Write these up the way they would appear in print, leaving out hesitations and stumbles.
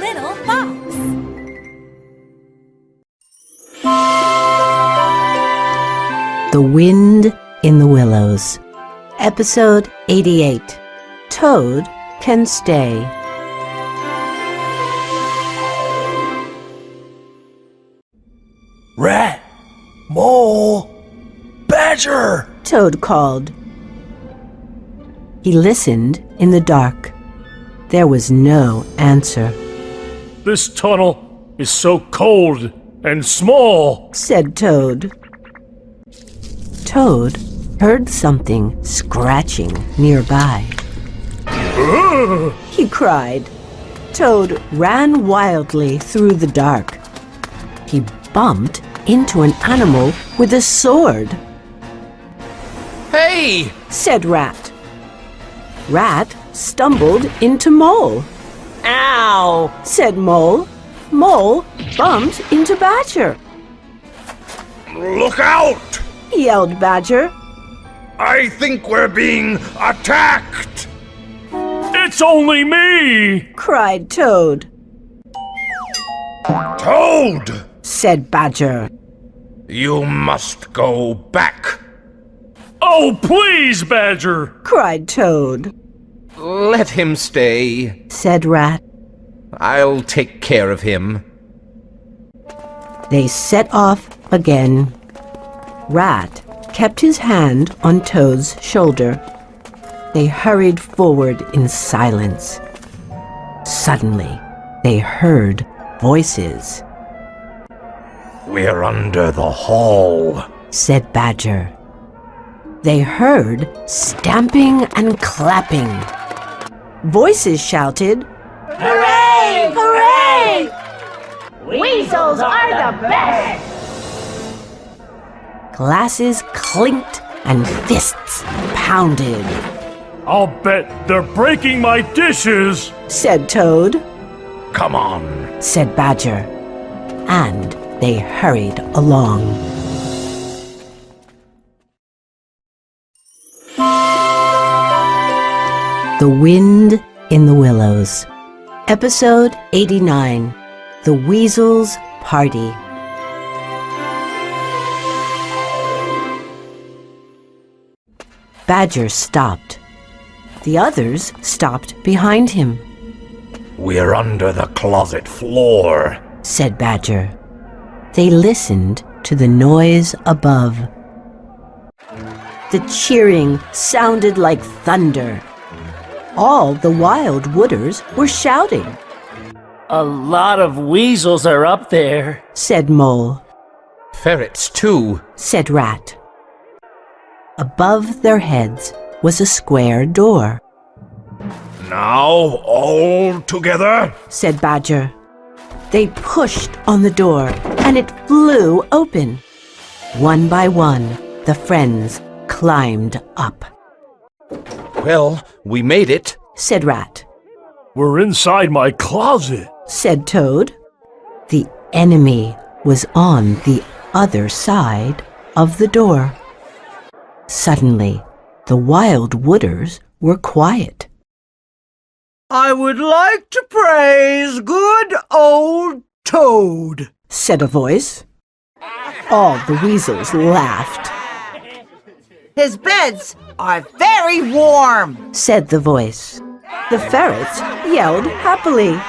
little fox. The Wind in the Willows. Episode 88. Toad Can Stay. Rat, mole, badger! Toad called. He listened in the dark. There was no answer. This tunnel is so cold and small, Said Toad. Toad heard something scratching nearby. He cried. Toad ran wildly through the dark. He bumped into an animal with a sword. Hey! Said Rat. Rat stumbled into Mole. Ow! Said Mole. Mole bumped into Badger. Look out! Yelled Badger. I think we're being attacked! it's only me! Cried Toad. Toad! Said Badger. You must go back. Oh, please, Badger! Cried Toad. Let him stay. Said Rat. I'll take care of him. They set off again. Rat kept his hand on Toad's shoulder. They hurried forward in silence. Suddenly, they heard voices. We're under the hall, Said Badger. They heard stamping and clapping. Voices shouted, Hooray! Hooray! Weasels are the best! Glasses clinked and fists pounded. I'll bet they're breaking my dishes! Said Toad. come on. Said Badger. And they hurried along. The Wind in the Willows. Episode 89. The Weasel's Party. Badger stopped. The others stopped behind him. We're under the closet floor. Said Badger. They listened to the noise above. The cheering sounded like thunder. All the wild wooders were shouting. A lot of weasels are up there. Said Mole. Ferrets, too. Said Rat. Above their heads was a square door. Now, all together. Said Badger. They pushed on the door, and it flew open. One by one, the friends climbed up. Well, we made it. Said Rat. We're inside my closet. Said Toad. The enemy was on the other side of the door. Suddenly, the wild wooders were quiet. I would like to praise good old Toad, Said a voice. All the weasels laughed. his beds are very warm. Said the voice. The ferrets yelled happily.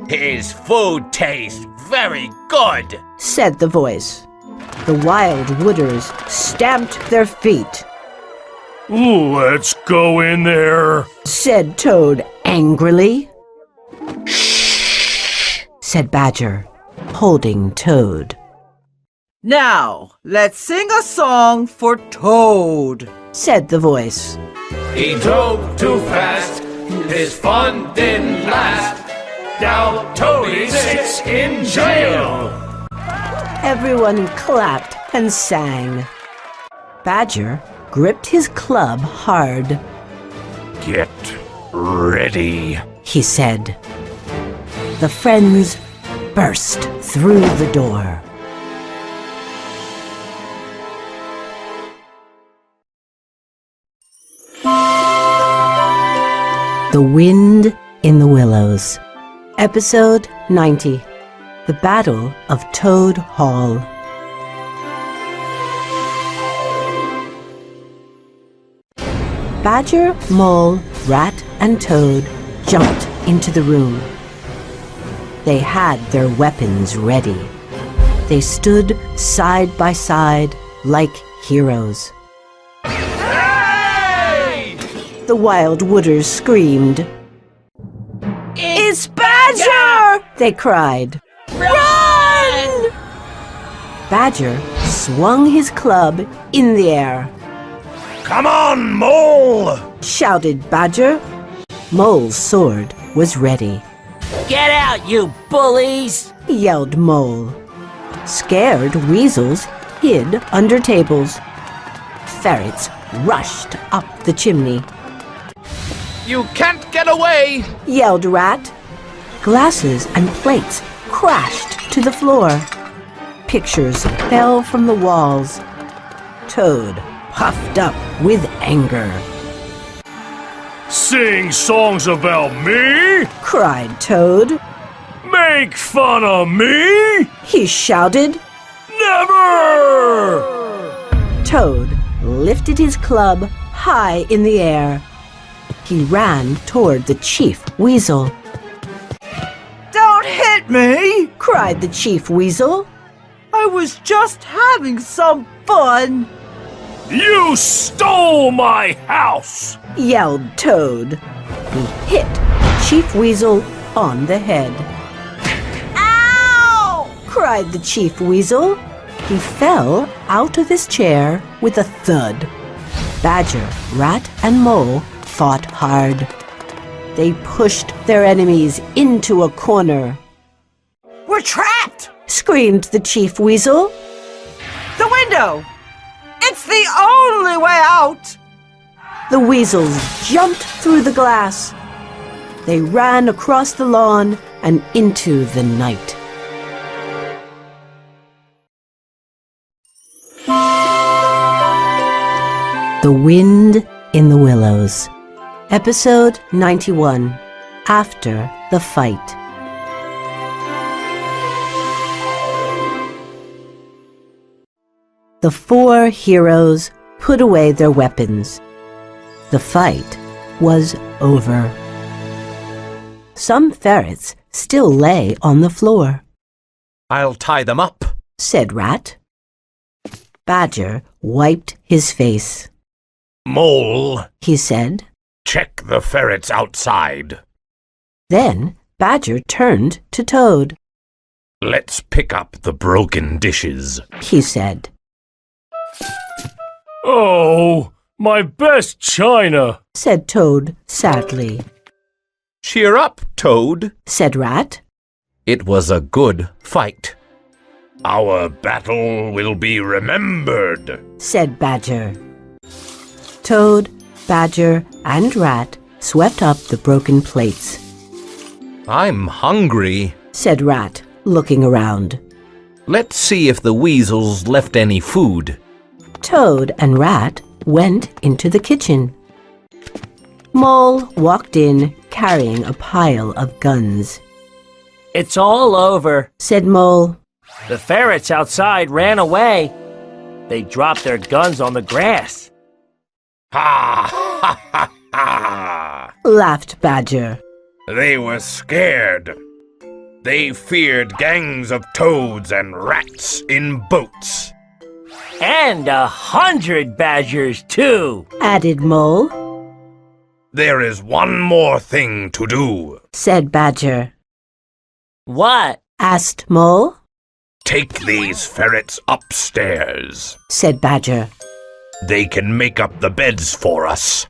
His food tastes very good. Said the voice. The wild wooders stamped their feet. Let's go in there. Said Toad angrily. Shh, said Badger, holding Toad. Now, let's sing a song for Toad. Said the voice. He drove too fast. His fun didn't last. Now Toady sits in jail. Everyone clapped and sang. Badger gripped his club hard. Get ready, He said. The friends burst through the door. The Wind in the Willows. Episode 90. The Battle of Toad Hall. Badger, Mole, Rat, and Toad jumped into the room. They had their weapons ready. They stood side by side like heroes. Hey! The Wild Wooders screamed. It's Badger! They cried. Run! Badger swung his club in the air. Come on, Mole! Shouted Badger. Mole's sword was ready. Get out, you bullies! Yelled Mole. Scared weasels hid under tables. Ferrets rushed up the chimney. You can't get away! Yelled Rat. Glasses and plates crashed to the floor. Pictures fell from the walls. Toad puffed up with anger. Sing songs about me? Cried Toad. Make fun of me? He shouted. Never! Toad lifted his club high in the air. He ran toward the Chief Weasel. Don't hit me! Cried the Chief Weasel. I was just having some fun. You stole my house! Yelled Toad. He hit Chief Weasel on the head. Ow! Cried the Chief Weasel. He fell out of his chair with a thud. Badger, Rat, and Mole fought hard. They pushed their enemies into a corner. We're trapped! Screamed the Chief Weasel. The window! It's the only way out! The weasels jumped through the glass. They ran across the lawn and into the night. The Wind in the Willows. Episode 91. After the Fight. The four heroes put away their weapons. The fight was over. Some ferrets still lay on the floor, I'll tie them up. said Rat. Badger wiped his face. Mole, He said. check the ferrets outside. Then Badger turned to Toad. Let's pick up the broken dishes. He said. Oh, my best china! Said Toad sadly. Cheer up, Toad. Said Rat. It was a good fight. Our battle will be remembered. Said Badger. Toad, Badger, and Rat swept up the broken plates. I'm hungry. Said Rat, looking around. Let's see if the weasels left any food. Toad and Rat went into the kitchen. Mole walked in carrying a pile of guns. It's all over. Said Mole. The ferrets outside ran away. They dropped their guns on the grass. Ha ha ha ha! Laughed Badger. They were scared. They feared gangs of toads and rats in boats. And 100 badgers, too. Added Mole. There is one more thing to do. Said Badger. What? Asked Mole. Take these ferrets upstairs. Said Badger. They can make up the beds for us.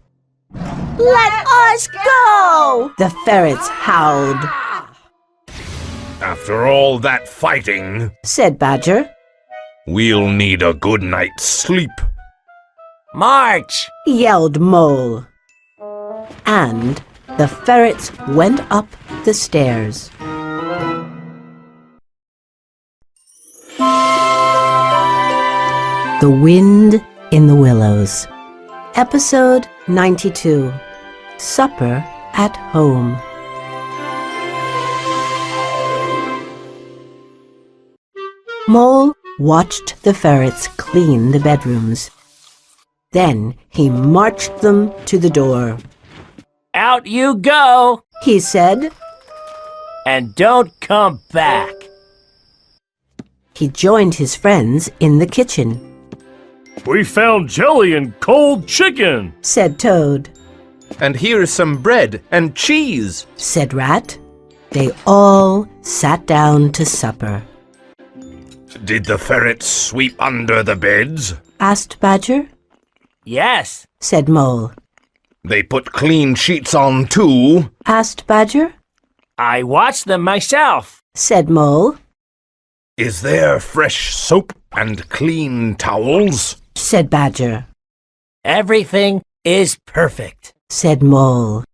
Let us go! The ferrets howled. After all that fighting, Said Badger. we'll need a good night's sleep. March! Yelled Mole. And the ferrets went up the stairs. The Wind in the Willows. Episode 92. Supper at Home. Mole watched the ferrets clean the bedrooms. Then he marched them to the door. Out you go, He said. and don't come back. He joined his friends in the kitchen, We found jelly and cold chicken. said Toad. And here's some bread and cheese. Said Rat. They all sat down to supper. Did the ferrets sweep under the beds? Asked Badger. Yes, Said Mole. They put clean sheets on too? Asked Badger. I watched them myself. Said Mole. Is there fresh soap and clean towels? Said Badger. Everything is perfect. Said Mole.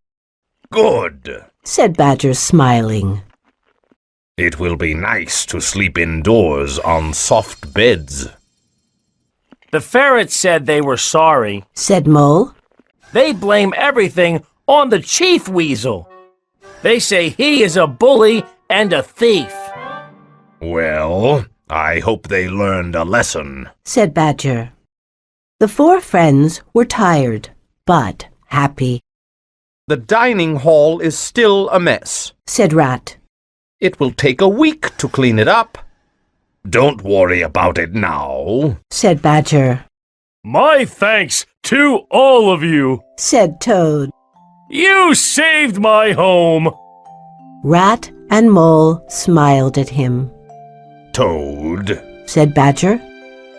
Good. Said Badger, smiling. It will be nice to sleep indoors on soft beds. The ferrets said they were sorry. Said Mole. They blame everything on the chief weasel. They say he is a bully and a thief. Well, I hope they learned a lesson. Said Badger. The four friends were tired, but happy. The dining hall is still a mess. Said Rat. It will take a week to clean it up. Don't worry about it now. Said Badger. My thanks to all of you. Said Toad. You saved my home. Rat and Mole smiled at him. Toad, Said Badger.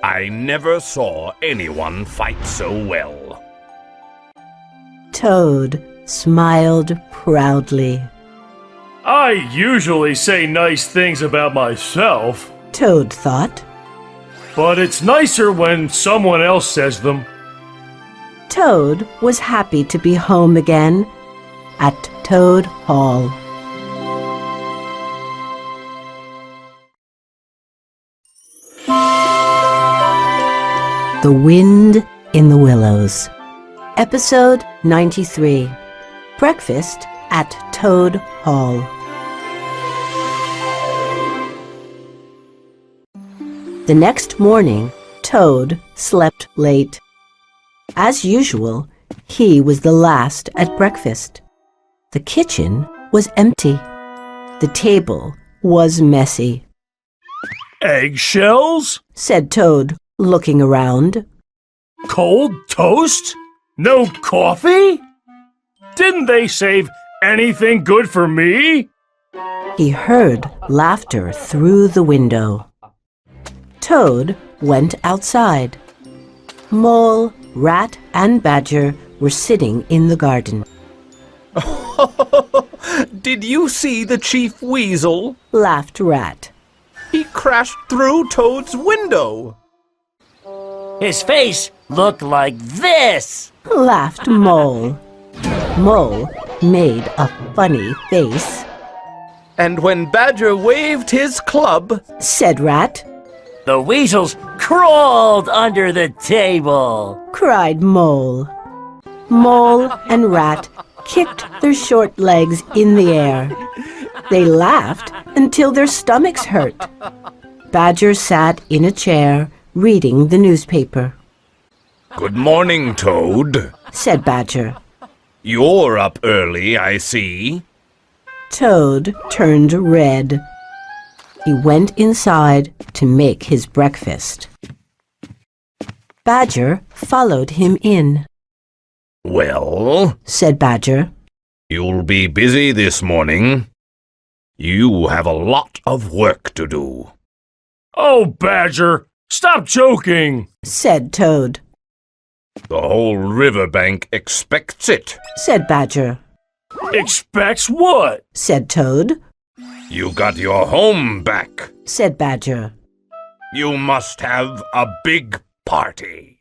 I never saw anyone fight so well. Toad smiled proudly. I usually say nice things about myself, Toad thought. but it's nicer when someone else says them. Toad was happy to be home again at Toad Hall. The Wind in the Willows. Episode 93. Breakfast at Toad Hall. The next morning, Toad slept late. As usual, he was the last at breakfast. The kitchen was empty. The table was messy, Eggshells? said Toad, looking around. Cold toast? No coffee? Didn't they save anything good for me? He heard laughter through the window. Toad went outside. Mole, Rat, and Badger were sitting in the garden. Did you see the chief weasel? Laughed Rat. He crashed through Toad's window. His face looked like this. Laughed Mole. Mole made a funny face. And when Badger waved his club, Said Rat. The weasels crawled under the table. Cried Mole. Mole and Rat kicked their short legs in the air. They laughed until their stomachs hurt. Badger sat in a chair reading the newspaper. Good morning, Toad. Said Badger. You're up early, I see. Toad turned red. He went inside to make his breakfast. Badger followed him in. Well, Said Badger. you'll be busy this morning. You have a lot of work to do. Oh, Badger, stop joking. Said Toad. The whole riverbank expects it. Said Badger. Expects what? Said Toad. You got your home back. Said Badger. You must have a big party.